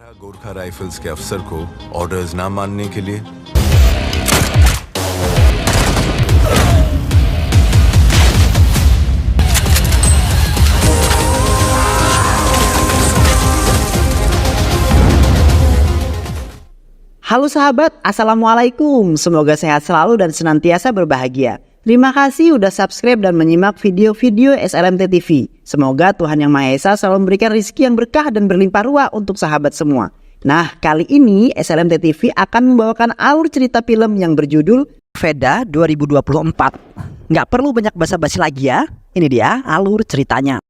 गोरखा राइफल्स के अफसर को ऑर्डर्स ना मानने के लिए Halo sahabat, Assalamualaikum. Semoga sehat selalu dan senantiasa berbahagia. Terima kasih udah subscribe dan menyimak video-video SLMT TV. Semoga Tuhan Yang Maha Esa selalu memberikan rezeki yang berkah dan berlimpah ruah untuk sahabat semua. Nah, kali ini SLMT TV akan membawakan alur cerita film yang berjudul Veda 2024. Nggak perlu banyak basa-basi lagi ya. Ini dia alur ceritanya.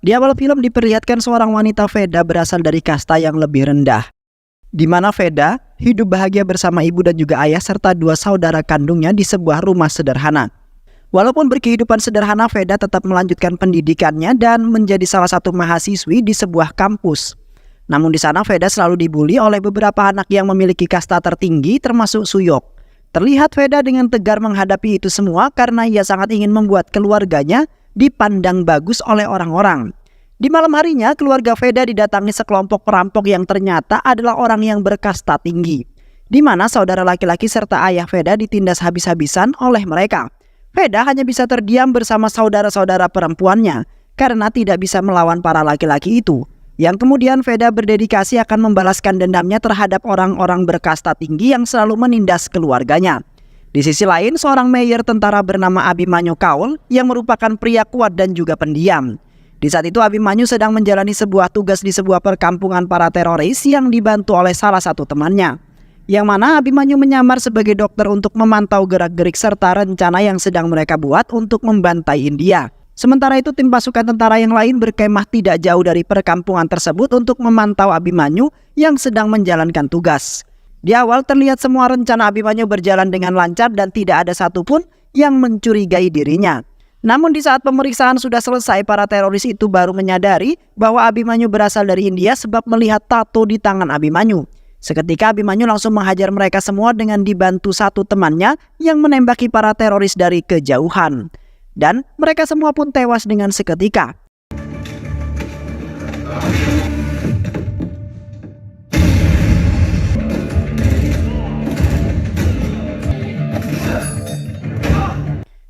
Di awal film diperlihatkan seorang wanita Veda berasal dari kasta yang lebih rendah, di mana Veda hidup bahagia bersama ibu dan juga ayah serta dua saudara kandungnya di sebuah rumah sederhana. Walaupun berkehidupan sederhana, Veda tetap melanjutkan pendidikannya dan menjadi salah satu mahasiswi di sebuah kampus. Namun di sana Veda selalu dibully oleh beberapa anak yang memiliki kasta tertinggi termasuk Suyok. Terlihat Veda dengan tegar menghadapi itu semua karena ia sangat ingin membuat keluarganya dipandang bagus oleh orang-orang. Di malam harinya, keluarga Veda didatangi sekelompok perampok yang ternyata adalah orang yang berkasta tinggi, di mana saudara laki-laki serta ayah Veda ditindas habis-habisan oleh mereka. Veda hanya bisa terdiam bersama saudara-saudara perempuannya karena tidak bisa melawan para laki-laki itu. Yang kemudian Veda berdedikasi akan membalaskan dendamnya terhadap orang-orang berkasta tinggi yang selalu menindas keluarganya. Di sisi lain, seorang mayor tentara bernama Abimanyu Kaul yang merupakan pria kuat dan juga pendiam. Di saat itu Abimanyu sedang menjalani sebuah tugas di sebuah perkampungan para teroris yang dibantu oleh salah satu temannya. Yang mana Abimanyu menyamar sebagai dokter untuk memantau gerak-gerik serta rencana yang sedang mereka buat untuk membantai India. Sementara itu tim pasukan tentara yang lain berkemah tidak jauh dari perkampungan tersebut untuk memantau Abimanyu yang sedang menjalankan tugas. Di awal terlihat semua rencana Abimanyu berjalan dengan lancar dan tidak ada satupun yang mencurigai dirinya. Namun di saat pemeriksaan sudah selesai, para teroris itu baru menyadari bahwa Abimanyu berasal dari India sebab melihat tato di tangan Abimanyu. Seketika Abimanyu langsung menghajar mereka semua dengan dibantu satu temannya yang menembaki para teroris dari kejauhan. Dan mereka semua pun tewas dengan seketika.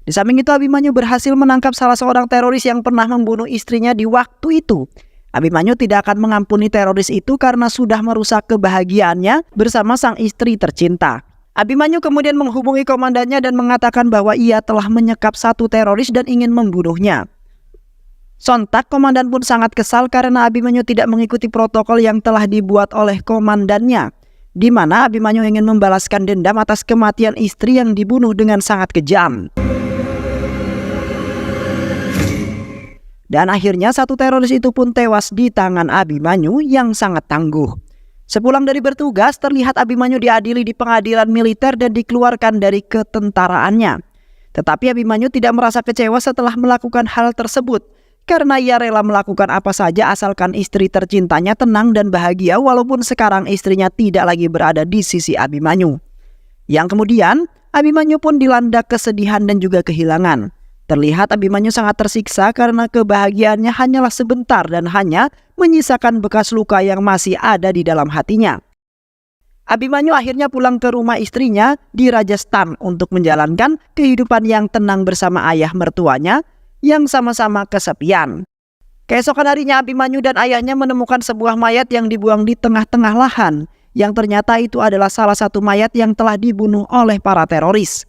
Di samping itu Abimanyu berhasil menangkap salah seorang teroris yang pernah membunuh istrinya di waktu itu. Abimanyu tidak akan mengampuni teroris itu karena sudah merusak kebahagiaannya bersama sang istri tercinta. Abimanyu kemudian menghubungi komandannya dan mengatakan bahwa ia telah menyekap satu teroris dan ingin membunuhnya. Sontak komandan pun sangat kesal karena Abimanyu tidak mengikuti protokol yang telah dibuat oleh komandannya, di mana Abimanyu ingin membalaskan dendam atas kematian istri yang dibunuh dengan sangat kejam. Dan akhirnya satu teroris itu pun tewas di tangan Abimanyu yang sangat tangguh. Sepulang dari bertugas, terlihat Abimanyu diadili di pengadilan militer dan dikeluarkan dari ketentaraannya. Tetapi Abimanyu tidak merasa kecewa setelah melakukan hal tersebut, karena ia rela melakukan apa saja asalkan istri tercintanya tenang dan bahagia walaupun sekarang istrinya tidak lagi berada di sisi Abimanyu. Yang kemudian, Abimanyu pun dilanda kesedihan dan juga kehilangan. Terlihat Abimanyu sangat tersiksa karena kebahagiaannya hanyalah sebentar dan hanya menyisakan bekas luka yang masih ada di dalam hatinya. Abimanyu akhirnya pulang ke rumah istrinya di Rajasthan untuk menjalankan kehidupan yang tenang bersama ayah mertuanya yang sama-sama kesepian. Keesokan harinya Abimanyu dan ayahnya menemukan sebuah mayat yang dibuang di tengah-tengah lahan, yang ternyata itu adalah salah satu mayat yang telah dibunuh oleh para teroris.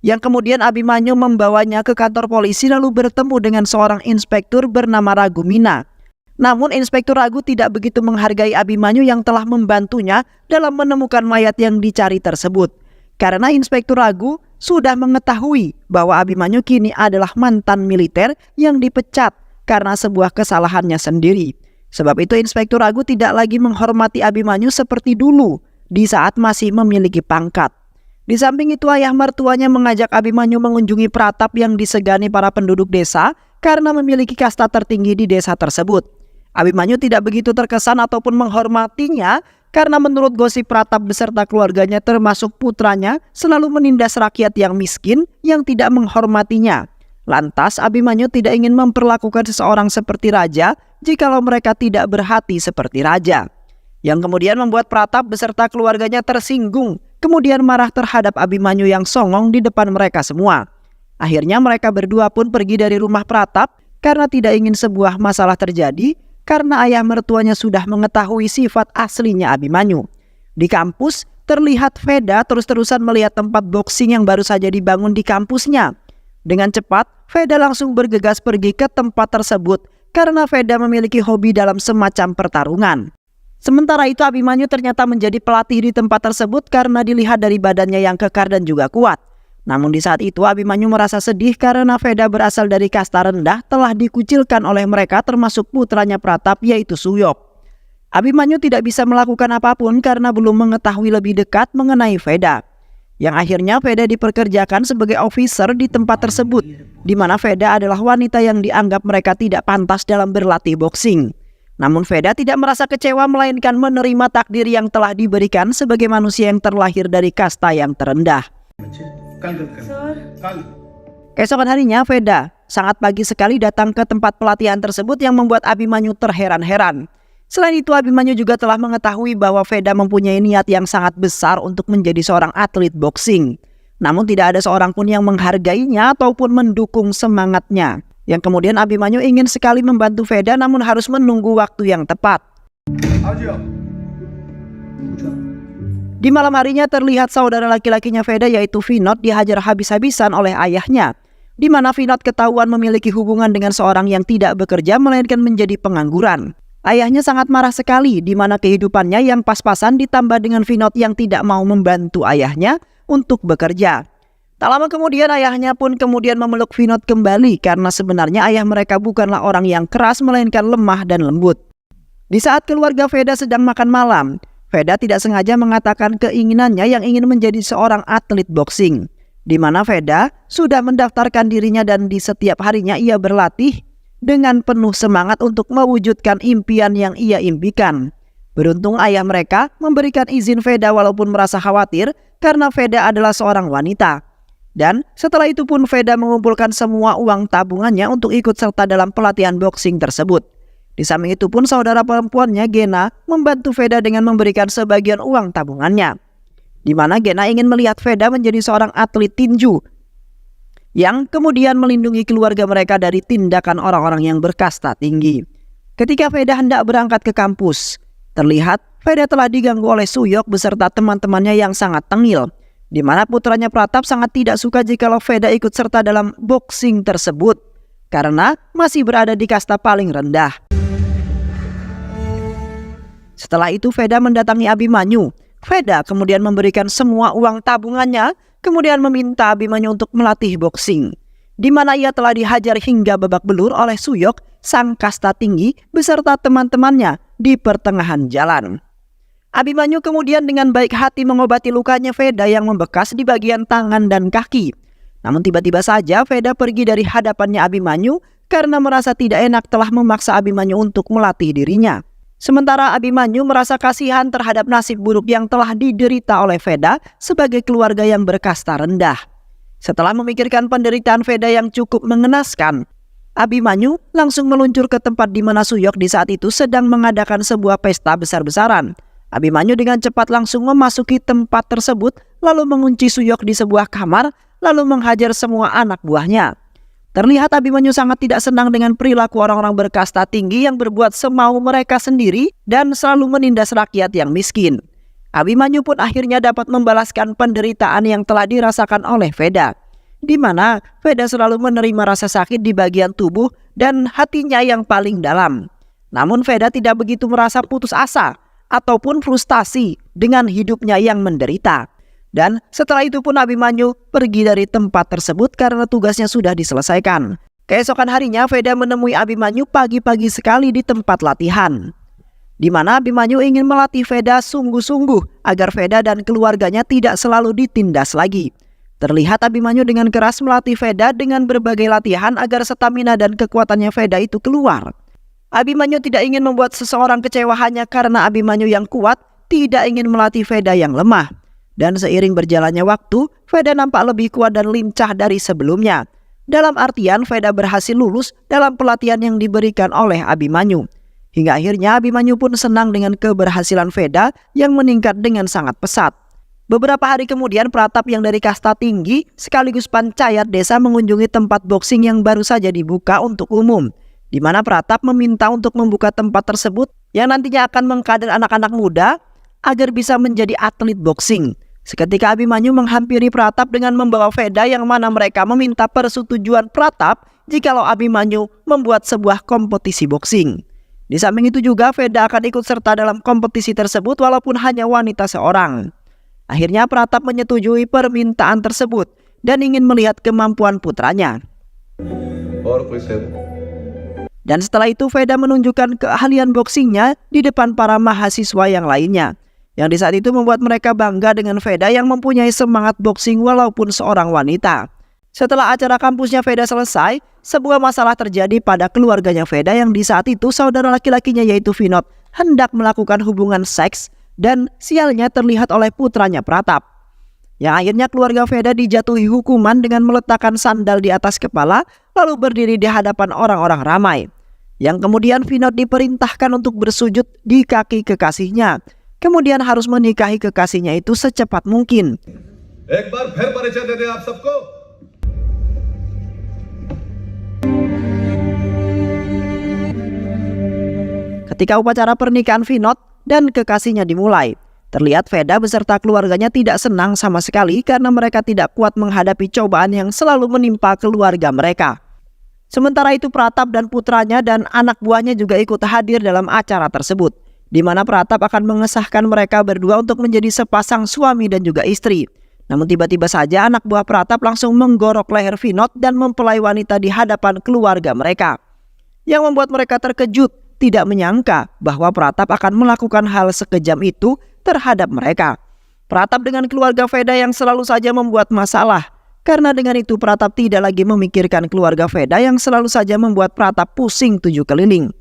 Yang kemudian Abimanyu membawanya ke kantor polisi lalu bertemu dengan seorang inspektur bernama Ragumina. Namun inspektur Ragu tidak begitu menghargai Abimanyu yang telah membantunya dalam menemukan mayat yang dicari tersebut. Karena inspektur Ragu sudah mengetahui bahwa Abimanyu kini adalah mantan militer yang dipecat karena sebuah kesalahannya sendiri. Sebab itu inspektur Ragu tidak lagi menghormati Abimanyu seperti dulu di saat masih memiliki pangkat. Di samping itu ayah mertuanya mengajak Abimanyu mengunjungi Pratap yang disegani para penduduk desa karena memiliki kasta tertinggi di desa tersebut. Abimanyu tidak begitu terkesan ataupun menghormatinya karena menurut gosip Pratap beserta keluarganya termasuk putranya selalu menindas rakyat yang miskin yang tidak menghormatinya. Lantas Abimanyu tidak ingin memperlakukan seseorang seperti raja jikalau mereka tidak berhati seperti raja. Yang kemudian membuat Pratap beserta keluarganya tersinggung, kemudian marah terhadap Abimanyu yang songong di depan mereka semua. Akhirnya mereka berdua pun pergi dari rumah Pratap karena tidak ingin sebuah masalah terjadi karena ayah mertuanya sudah mengetahui sifat aslinya Abimanyu. Di kampus, terlihat Veda terus-terusan melihat tempat boxing yang baru saja dibangun di kampusnya. Dengan cepat, Veda langsung bergegas pergi ke tempat tersebut karena Veda memiliki hobi dalam semacam pertarungan. Sementara itu Abimanyu ternyata menjadi pelatih di tempat tersebut karena dilihat dari badannya yang kekar dan juga kuat. Namun di saat itu Abimanyu merasa sedih karena Veda berasal dari kasta rendah telah dikucilkan oleh mereka termasuk putranya Pratap yaitu Suyok. Abimanyu tidak bisa melakukan apapun karena belum mengetahui lebih dekat mengenai Veda. Yang akhirnya Veda diperkerjakan sebagai officer di tempat tersebut, di mana Veda adalah wanita yang dianggap mereka tidak pantas dalam berlatih boxing. Namun Veda tidak merasa kecewa melainkan menerima takdir yang telah diberikan sebagai manusia yang terlahir dari kasta yang terendah. Keesokan harinya Veda sangat pagi sekali datang ke tempat pelatihan tersebut yang membuat Abimanyu terheran-heran. Selain itu Abimanyu juga telah mengetahui bahwa Veda mempunyai niat yang sangat besar untuk menjadi seorang atlet boxing. Namun tidak ada seorang pun yang menghargainya ataupun mendukung semangatnya. Yang kemudian Abimanyu ingin sekali membantu Veda namun harus menunggu waktu yang tepat. Di malam harinya terlihat saudara laki-lakinya Veda yaitu Vinod dihajar habis-habisan oleh ayahnya. Di mana Vinod ketahuan memiliki hubungan dengan seorang yang tidak bekerja melainkan menjadi pengangguran. Ayahnya sangat marah sekali di mana kehidupannya yang pas-pasan ditambah dengan Vinod yang tidak mau membantu ayahnya untuk bekerja. Tak lama kemudian ayahnya pun kemudian memeluk Vinod kembali karena sebenarnya ayah mereka bukanlah orang yang keras melainkan lemah dan lembut. Di saat keluarga Veda sedang makan malam, Veda tidak sengaja mengatakan keinginannya yang ingin menjadi seorang atlet boxing, di mana Veda sudah mendaftarkan dirinya dan di setiap harinya ia berlatih dengan penuh semangat untuk mewujudkan impian yang ia impikan. Beruntung ayah mereka memberikan izin Veda walaupun merasa khawatir karena Veda adalah seorang wanita. Dan setelah itu pun Veda mengumpulkan semua uang tabungannya untuk ikut serta dalam pelatihan boxing tersebut. Di samping itu pun saudara perempuannya Gena membantu Veda dengan memberikan sebagian uang tabungannya. Di mana Gena ingin melihat Veda menjadi seorang atlet tinju yang kemudian melindungi keluarga mereka dari tindakan orang-orang yang berkasta tinggi. Ketika Veda hendak berangkat ke kampus, terlihat Veda telah diganggu oleh Suyok beserta teman-temannya yang sangat tengil. Di mana putranya Pratap sangat tidak suka jikalau Veda ikut serta dalam boxing tersebut karena masih berada di kasta paling rendah. Setelah itu Veda mendatangi Abimanyu. Veda kemudian memberikan semua uang tabungannya, kemudian meminta Abimanyu untuk melatih boxing. Di mana ia telah dihajar hingga babak belur oleh Suyok, sang kasta tinggi, beserta teman-temannya di pertengahan jalan. Abimanyu kemudian dengan baik hati mengobati lukanya Veda yang membekas di bagian tangan dan kaki. Namun tiba-tiba saja Veda pergi dari hadapannya Abimanyu karena merasa tidak enak telah memaksa Abimanyu untuk melatih dirinya. Sementara Abimanyu merasa kasihan terhadap nasib buruk yang telah diderita oleh Veda sebagai keluarga yang berkasta rendah. Setelah memikirkan penderitaan Veda yang cukup mengenaskan, Abimanyu langsung meluncur ke tempat di mana Suyok di saat itu sedang mengadakan sebuah pesta besar-besaran. Abimanyu dengan cepat langsung memasuki tempat tersebut, lalu mengunci Suyok di sebuah kamar, lalu menghajar semua anak buahnya. Terlihat Abimanyu sangat tidak senang dengan perilaku orang-orang berkasta tinggi yang berbuat semau mereka sendiri dan selalu menindas rakyat yang miskin. Abimanyu pun akhirnya dapat membalaskan penderitaan yang telah dirasakan oleh Veda, di mana Veda selalu menerima rasa sakit di bagian tubuh dan hatinya yang paling dalam. Namun Veda tidak begitu merasa putus asa ataupun frustasi dengan hidupnya yang menderita. Dan setelah itu pun Abimanyu pergi dari tempat tersebut karena tugasnya sudah diselesaikan. Keesokan harinya Veda menemui Abimanyu pagi-pagi sekali di tempat latihan, di mana Abimanyu ingin melatih Veda sungguh-sungguh agar Veda dan keluarganya tidak selalu ditindas lagi. Terlihat Abimanyu dengan keras melatih Veda dengan berbagai latihan agar stamina dan kekuatannya Veda itu keluar. Abimanyu tidak ingin membuat seseorang kecewa hanya karena Abimanyu yang kuat, tidak ingin melatih Veda yang lemah. Dan seiring berjalannya waktu, Veda nampak lebih kuat dan lincah dari sebelumnya. Dalam artian Veda berhasil lulus dalam pelatihan yang diberikan oleh Abimanyu. Hingga akhirnya Abimanyu pun senang dengan keberhasilan Veda yang meningkat dengan sangat pesat. Beberapa hari kemudian Pratap yang dari kasta tinggi sekaligus pancayat desa mengunjungi tempat boxing yang baru saja dibuka untuk umum. Di mana Pratap meminta untuk membuka tempat tersebut yang nantinya akan mengkader anak-anak muda agar bisa menjadi atlet boxing. Seketika Abimanyu menghampiri Pratap dengan membawa Veda yang mana mereka meminta persetujuan Pratap jikalau Abimanyu membuat sebuah kompetisi boxing. Di samping itu juga Veda akan ikut serta dalam kompetisi tersebut walaupun hanya wanita seorang. Akhirnya Pratap menyetujui permintaan tersebut dan ingin melihat kemampuan putranya. Dan setelah itu Veda menunjukkan keahlian boxingnya di depan para mahasiswa yang lainnya. Yang di saat itu membuat mereka bangga dengan Veda yang mempunyai semangat boxing walaupun seorang wanita. Setelah acara kampusnya Veda selesai, sebuah masalah terjadi pada keluarganya Veda yang di saat itu saudara laki-lakinya yaitu Vinod hendak melakukan hubungan seks dan sialnya terlihat oleh putranya Pratap. Yang akhirnya keluarga Veda dijatuhi hukuman dengan meletakkan sandal di atas kepala lalu berdiri di hadapan orang-orang ramai. Yang kemudian Vinod diperintahkan untuk bersujud di kaki kekasihnya. Kemudian harus menikahi kekasihnya itu secepat mungkin. एक बार फिर परिचय दे दें आप सबको। Ketika upacara pernikahan Vinod dan kekasihnya dimulai, terlihat Veda beserta keluarganya tidak senang sama sekali karena mereka tidak kuat menghadapi cobaan yang selalu menimpa keluarga mereka. Sementara itu Pratap dan putranya dan anak buahnya juga ikut hadir dalam acara tersebut, di mana Pratap akan mengesahkan mereka berdua untuk menjadi sepasang suami dan juga istri. Namun tiba-tiba saja anak buah Pratap langsung menggorok leher Vinod dan mempelai wanita di hadapan keluarga mereka. Yang membuat mereka terkejut, tidak menyangka bahwa Pratap akan melakukan hal sekejam itu terhadap mereka. Pratap dengan keluarga Veda yang selalu saja membuat masalah. Karena dengan itu Pratap tidak lagi memikirkan keluarga Veda yang selalu saja membuat Pratap pusing 7 keliling.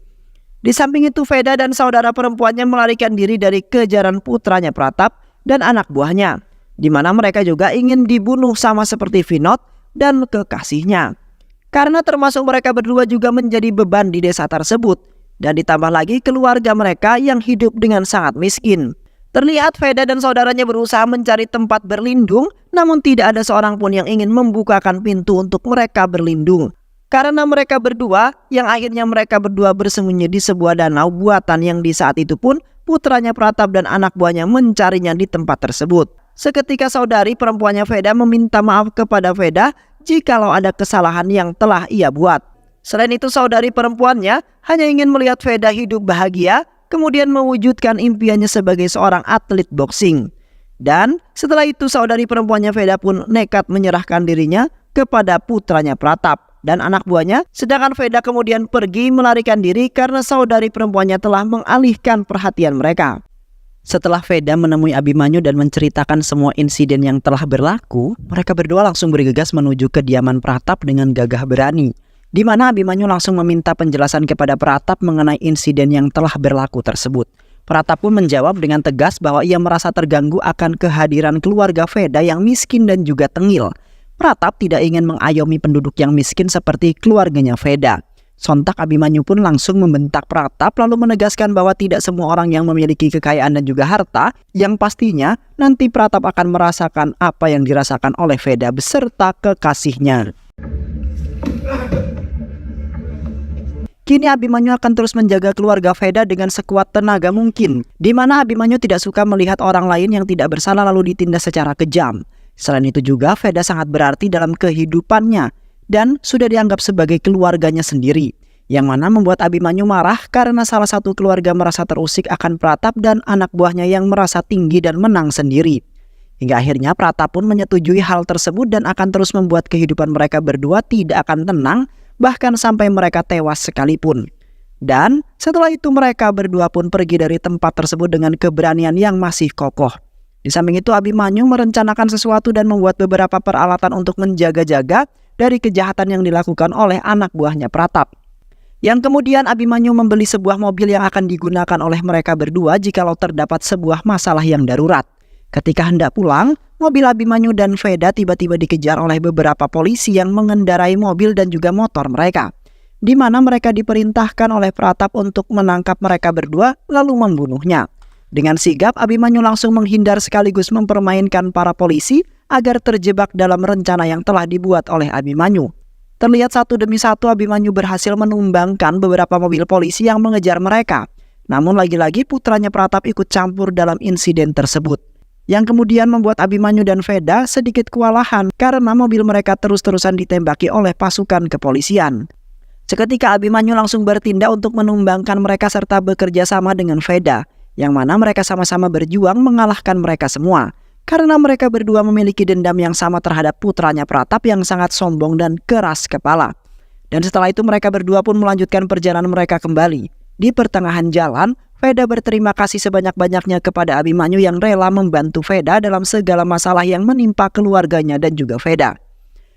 Di samping itu Veda dan saudara perempuannya melarikan diri dari kejaran putranya Pratap dan anak buahnya, di mana mereka juga ingin dibunuh sama seperti Vinod dan kekasihnya. Karena termasuk mereka berdua juga menjadi beban di desa tersebut, dan ditambah lagi keluarga mereka yang hidup dengan sangat miskin. Terlihat Veda dan saudaranya berusaha mencari tempat berlindung, namun tidak ada seorang pun yang ingin membukakan pintu untuk mereka berlindung. Karena mereka berdua, yang akhirnya mereka berdua bersembunyi di sebuah danau buatan yang di saat itu pun putranya Pratap dan anak buahnya mencarinya di tempat tersebut. Seketika saudari perempuannya Veda meminta maaf kepada Veda jikalau ada kesalahan yang telah ia buat. Selain itu saudari perempuannya hanya ingin melihat Veda hidup bahagia, kemudian mewujudkan impiannya sebagai seorang atlet boxing. Dan setelah itu saudari perempuannya Veda pun nekat menyerahkan dirinya kepada putranya Pratap dan anak buahnya, sedangkan Veda kemudian pergi melarikan diri karena saudari perempuannya telah mengalihkan perhatian mereka. Setelah Veda menemui Abimanyu dan menceritakan semua insiden yang telah berlaku, mereka berdua langsung bergegas menuju kediaman Pratap dengan gagah berani, di mana Abimanyu langsung meminta penjelasan kepada Pratap mengenai insiden yang telah berlaku tersebut. Pratap pun menjawab dengan tegas bahwa ia merasa terganggu akan kehadiran keluarga Veda yang miskin dan juga tengil. Pratap tidak ingin mengayomi penduduk yang miskin seperti keluarganya Veda. Sontak Abimanyu pun langsung membentak Pratap lalu menegaskan bahwa tidak semua orang yang memiliki kekayaan dan juga harta, yang pastinya nanti Pratap akan merasakan apa yang dirasakan oleh Veda beserta kekasihnya. Kini Abimanyu akan terus menjaga keluarga Veda dengan sekuat tenaga mungkin, di mana Abimanyu tidak suka melihat orang lain yang tidak bersalah lalu ditindas secara kejam. Selain itu juga Veda sangat berarti dalam kehidupannya dan sudah dianggap sebagai keluarganya sendiri, yang mana membuat Abimanyu marah karena salah satu keluarga merasa terusik akan Pratap dan anak buahnya yang merasa tinggi dan menang sendiri. Hingga akhirnya Pratap pun menyetujui hal tersebut dan akan terus membuat kehidupan mereka berdua tidak akan tenang, bahkan sampai mereka tewas sekalipun. Dan setelah itu mereka berdua pun pergi dari tempat tersebut dengan keberanian yang masih kokoh. Di samping itu Abimanyu merencanakan sesuatu dan membuat beberapa peralatan untuk menjaga-jaga dari kejahatan yang dilakukan oleh anak buahnya Pratap. Yang kemudian Abimanyu membeli sebuah mobil yang akan digunakan oleh mereka berdua jikalau terdapat sebuah masalah yang darurat. Ketika hendak pulang, mobil Abimanyu dan Veda tiba-tiba dikejar oleh beberapa polisi yang mengendarai mobil dan juga motor mereka, di mana mereka diperintahkan oleh Pratap untuk menangkap mereka berdua lalu membunuhnya. Dengan sigap, Abimanyu langsung menghindar sekaligus mempermainkan para polisi agar terjebak dalam rencana yang telah dibuat oleh Abimanyu. Terlihat satu demi satu Abimanyu berhasil menumbangkan beberapa mobil polisi yang mengejar mereka. Namun lagi-lagi putranya Pratap ikut campur dalam insiden tersebut, yang kemudian membuat Abimanyu dan Veda sedikit kewalahan karena mobil mereka terus-terusan ditembaki oleh pasukan kepolisian. Seketika Abimanyu langsung bertindak untuk menumbangkan mereka serta bekerja sama dengan Veda, yang mana mereka sama-sama berjuang mengalahkan mereka semua. Karena mereka berdua memiliki dendam yang sama terhadap putranya Pratap yang sangat sombong dan keras kepala. Dan setelah itu mereka berdua pun melanjutkan perjalanan mereka kembali. Di pertengahan jalan, Veda berterima kasih sebanyak-banyaknya kepada Abimanyu yang rela membantu Veda dalam segala masalah yang menimpa keluarganya dan juga Veda.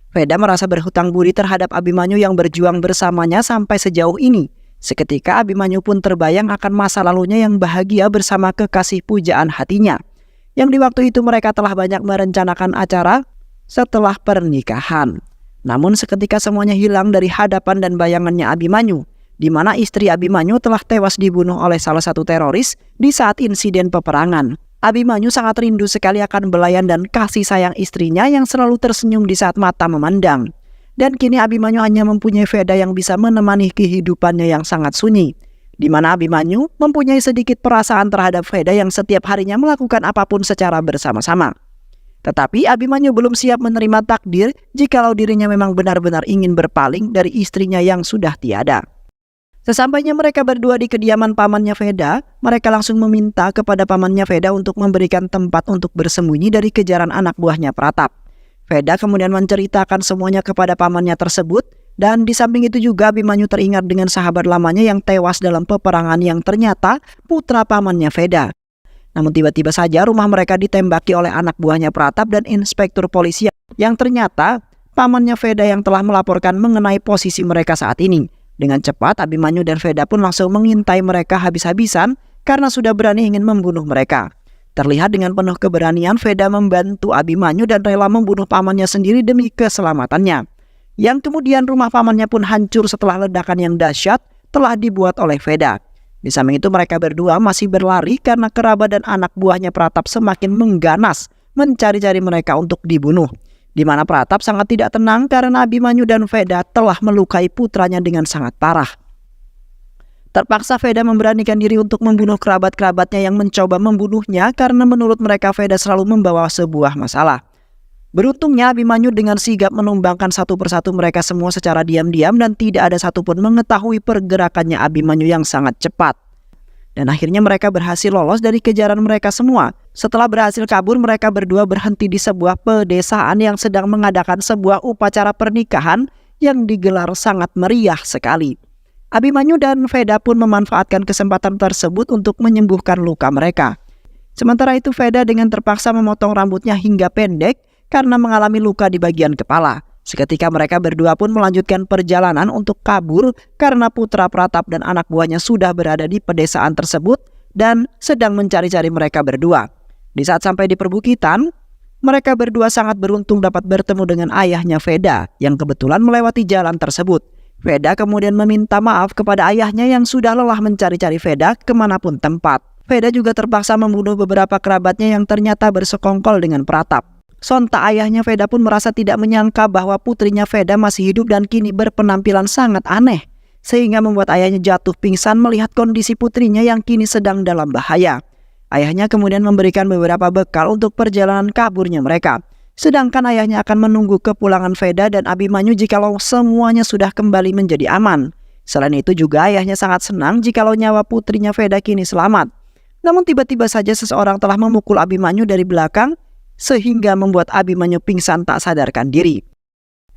Veda merasa berhutang budi terhadap Abimanyu yang berjuang bersamanya sampai sejauh ini. Seketika Abimanyu pun terbayang akan masa lalunya yang bahagia bersama kekasih pujaan hatinya, yang di waktu itu mereka telah banyak merencanakan acara setelah pernikahan. Namun seketika semuanya hilang dari hadapan dan bayangannya Abimanyu, di mana istri Abimanyu telah tewas dibunuh oleh salah satu teroris di saat insiden peperangan. Abimanyu sangat rindu sekali akan belayan dan kasih sayang istrinya yang selalu tersenyum di saat mata memandang. Dan kini Abimanyu hanya mempunyai Veda yang bisa menemani kehidupannya yang sangat sunyi, di mana Abimanyu mempunyai sedikit perasaan terhadap Veda yang setiap harinya melakukan apapun secara bersama-sama. Tetapi Abimanyu belum siap menerima takdir jikalau dirinya memang benar-benar ingin berpaling dari istrinya yang sudah tiada. Sesampainya mereka berdua di kediaman pamannya Veda, mereka langsung meminta kepada pamannya Veda untuk memberikan tempat untuk bersembunyi dari kejaran anak buahnya Pratap. Veda kemudian menceritakan semuanya kepada pamannya tersebut, dan di samping itu juga Abimanyu teringat dengan sahabat lamanya yang tewas dalam peperangan yang ternyata putra pamannya Veda. Namun tiba-tiba saja rumah mereka ditembaki oleh anak buahnya Pratap dan inspektur polisi yang ternyata pamannya Veda yang telah melaporkan mengenai posisi mereka saat ini. Dengan cepat Abimanyu dan Veda pun langsung mengintai mereka habis-habisan karena sudah berani ingin membunuh mereka. Terlihat dengan penuh keberanian Veda membantu Abimanyu dan rela membunuh pamannya sendiri demi keselamatannya. Yang kemudian rumah pamannya pun hancur setelah ledakan yang dahsyat telah dibuat oleh Veda. Di samping itu mereka berdua masih berlari karena kerabat dan anak buahnya Pratap semakin mengganas mencari-cari mereka untuk dibunuh. Di mana Pratap sangat tidak tenang karena Abimanyu dan Veda telah melukai putranya dengan sangat parah. Terpaksa Veda memberanikan diri untuk membunuh kerabat-kerabatnya yang mencoba membunuhnya karena menurut mereka Veda selalu membawa sebuah masalah. Beruntungnya Abimanyu dengan sigap menumbangkan satu persatu mereka semua secara diam-diam dan tidak ada satupun mengetahui pergerakannya Abimanyu yang sangat cepat. Dan akhirnya mereka berhasil lolos dari kejaran mereka semua. Setelah berhasil kabur, mereka berdua berhenti di sebuah pedesaan yang sedang mengadakan sebuah upacara pernikahan yang digelar sangat meriah sekali. Abimanyu dan Veda pun memanfaatkan kesempatan tersebut untuk menyembuhkan luka mereka. Sementara itu Veda dengan terpaksa memotong rambutnya hingga pendek karena mengalami luka di bagian kepala. Seketika mereka berdua pun melanjutkan perjalanan untuk kabur karena putra Pratap dan anak buahnya sudah berada di pedesaan tersebut dan sedang mencari-cari mereka berdua. Di saat sampai di perbukitan, mereka berdua sangat beruntung dapat bertemu dengan ayahnya Veda yang kebetulan melewati jalan tersebut. Veda kemudian meminta maaf kepada ayahnya yang sudah lelah mencari-cari Veda kemanapun tempat. Veda juga terpaksa membunuh beberapa kerabatnya yang ternyata bersekongkol dengan Pratap. Sontak ayahnya Veda pun merasa tidak menyangka bahwa putrinya Veda masih hidup dan kini berpenampilan sangat aneh, sehingga membuat ayahnya jatuh pingsan melihat kondisi putrinya yang kini sedang dalam bahaya. Ayahnya kemudian memberikan beberapa bekal untuk perjalanan kaburnya mereka. Sedangkan ayahnya akan menunggu kepulangan Veda dan Abimanyu jikalau semuanya sudah kembali menjadi aman. Selain itu juga ayahnya sangat senang jikalau nyawa putrinya Veda kini selamat. Namun tiba-tiba saja seseorang telah memukul Abimanyu dari belakang sehingga membuat Abimanyu pingsan tak sadarkan diri.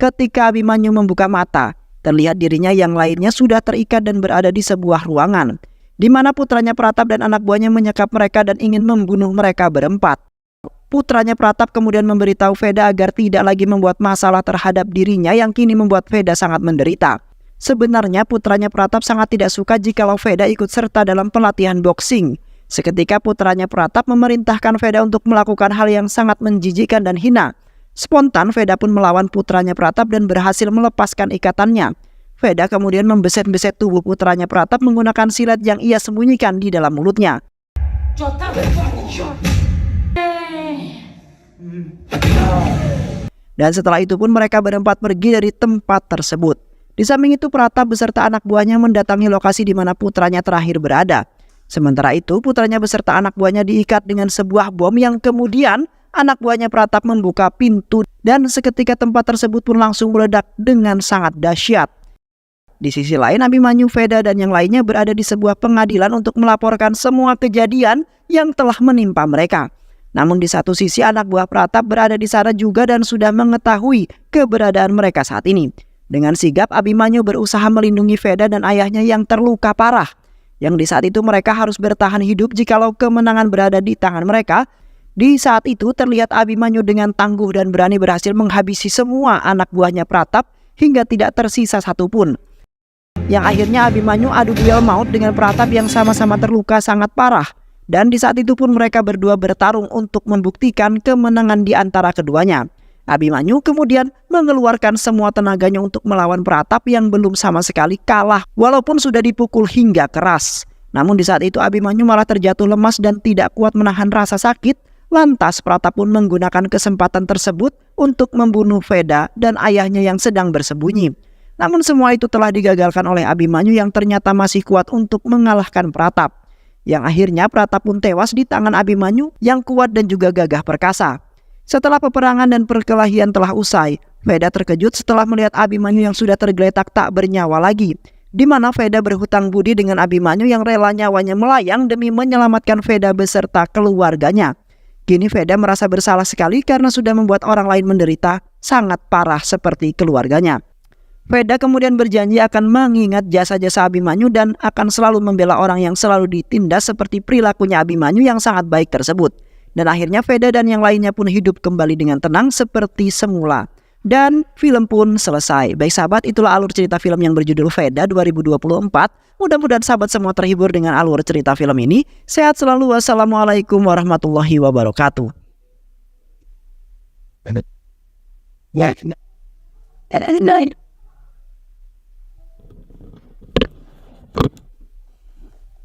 Ketika Abimanyu membuka mata, terlihat dirinya yang lainnya sudah terikat dan berada di sebuah ruangan, di mana putranya Pratap dan anak buahnya menyekap mereka dan ingin membunuh mereka berempat. Putranya Pratap kemudian memberitahu Veda agar tidak lagi membuat masalah terhadap dirinya yang kini membuat Veda sangat menderita. Sebenarnya putranya Pratap sangat tidak suka jikalau Veda ikut serta dalam pelatihan boxing. Seketika putranya Pratap memerintahkan Veda untuk melakukan hal yang sangat menjijikkan dan hina. Spontan Veda pun melawan putranya Pratap dan berhasil melepaskan ikatannya. Veda kemudian membeset-beset tubuh putranya Pratap menggunakan silet yang ia sembunyikan di dalam mulutnya. Dan setelah itu pun mereka berempat pergi dari tempat tersebut. Di samping itu Pratap beserta anak buahnya mendatangi lokasi di mana putranya terakhir berada. Sementara itu putranya beserta anak buahnya diikat dengan sebuah bom yang kemudian anak buahnya Pratap membuka pintu dan seketika tempat tersebut pun langsung meledak dengan sangat dahsyat. Di sisi lain Abimanyu, Veda dan yang lainnya berada di sebuah pengadilan untuk melaporkan semua kejadian yang telah menimpa mereka. Namun di satu sisi anak buah Pratap berada di sana juga dan sudah mengetahui keberadaan mereka saat ini. Dengan sigap Abimanyu berusaha melindungi Veda dan ayahnya yang terluka parah. Yang di saat itu mereka harus bertahan hidup jikalau kemenangan berada di tangan mereka. Di saat itu terlihat Abimanyu dengan tangguh dan berani berhasil menghabisi semua anak buahnya Pratap hingga tidak tersisa satupun. Yang akhirnya Abimanyu adu duel maut dengan Pratap yang sama-sama terluka sangat parah. Dan di saat itu pun mereka berdua bertarung untuk membuktikan kemenangan di antara keduanya. Abimanyu kemudian mengeluarkan semua tenaganya untuk melawan Pratap yang belum sama sekali kalah walaupun sudah dipukul hingga keras. Namun di saat itu Abimanyu malah terjatuh lemas dan tidak kuat menahan rasa sakit. Lantas Pratap pun menggunakan kesempatan tersebut untuk membunuh Veda dan ayahnya yang sedang bersembunyi. Namun semua itu telah digagalkan oleh Abimanyu yang ternyata masih kuat untuk mengalahkan Pratap. Yang akhirnya Pratap pun tewas di tangan Abimanyu yang kuat dan juga gagah perkasa. Setelah peperangan dan perkelahian telah usai, Veda terkejut setelah melihat Abimanyu yang sudah tergeletak tak bernyawa lagi. Di mana Veda berhutang budi dengan Abimanyu yang rela nyawanya melayang demi menyelamatkan Veda beserta keluarganya. Kini Veda merasa bersalah sekali karena sudah membuat orang lain menderita sangat parah seperti keluarganya. Veda kemudian berjanji akan mengingat jasa-jasa Abimanyu dan akan selalu membela orang yang selalu ditindas seperti perilakunya Abimanyu yang sangat baik tersebut. Dan akhirnya Veda dan yang lainnya pun hidup kembali dengan tenang seperti semula. Dan film pun selesai. Baik sahabat, itulah alur cerita film yang berjudul Veda 2024. Mudah-mudahan sahabat semua terhibur dengan alur cerita film ini. Sehat selalu. Wassalamualaikum warahmatullahi wabarakatuh. Yeah.